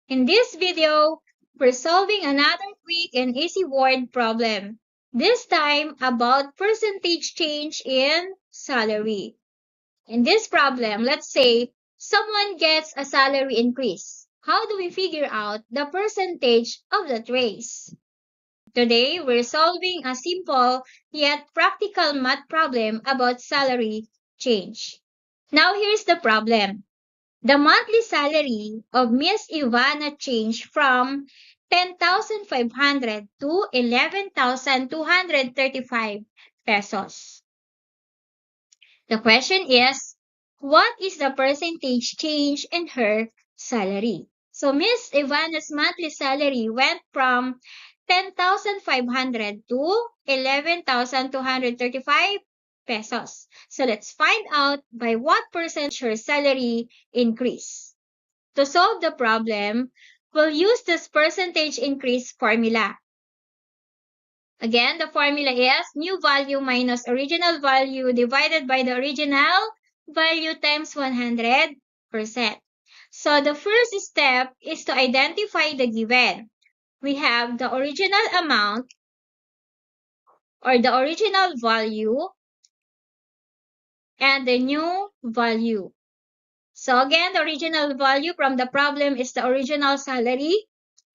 In this video, we're solving another quick and easy word problem. This time about percentage change in salary. In this problem, let's say someone gets a salary increase. How do we figure out the percentage of that raise? Today, we're solving a simple yet practical math problem about salary change. Now here's the problem. The monthly salary of Miss Ivana changed from 10,500 to 11,235 pesos. The question is, what is the percentage change in her salary? So Miss Ivana's monthly salary went from 10,500 to 11,235 pesos. So let's find out by what percentage her salary increased. To solve the problem, we'll use this percentage increase formula. Again, the formula is new value minus original value divided by the original value times 100%. So the first step is to identify the given. We have the original amount or the original value and the new value. So again, the original value from the problem is the original salary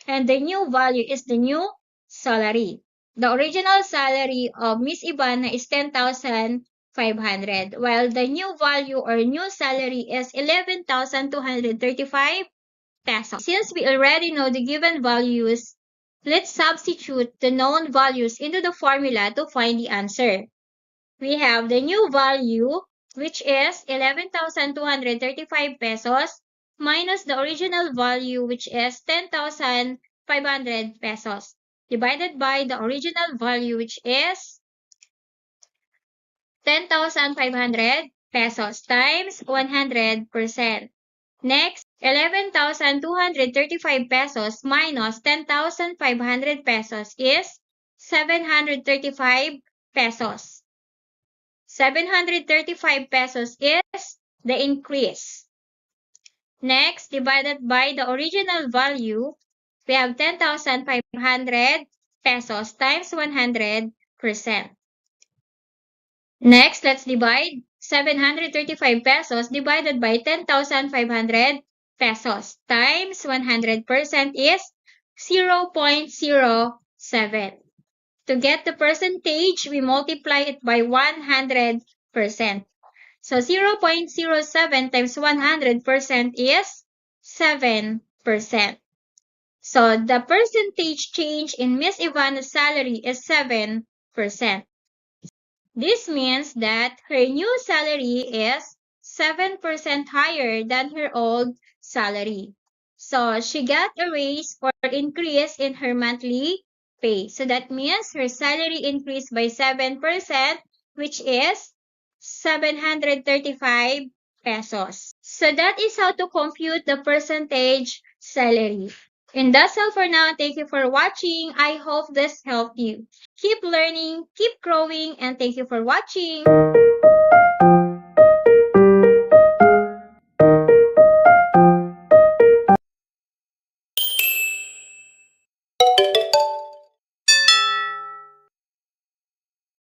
and the new value is the new salary. The original salary of Miss Ivana is 10,500 while the new value or new salary is 11,235 pesos. Since we already know the given values, let's substitute the known values into the formula to find the answer. We have the new value, which is 11,235 pesos, minus the original value, which is 10,500 pesos, divided by the original value, which is 10,500 pesos times 100%. Next, 11,235 pesos minus 10,500 pesos is 735 pesos. 735 pesos is the increase. Next, divided by the original value, we have 10,500 pesos times 100%. Next, let's divide 735 pesos divided by 10,500 pesos times 100% is 0.07. To get the percentage, we multiply it by 100%. So 0.07 times 100% is 7%. So the percentage change in Miss Ivana's salary is 7%. This means that her new salary is 7% higher than her old salary. So she got a raise or increase in her monthly pay. So that means her salary increased by 7%, which is 735 pesos. So that is how to compute the percentage salary. And that's all for now. Thank you for watching. I hope this helped you. Keep learning, keep growing, and thank you for watching.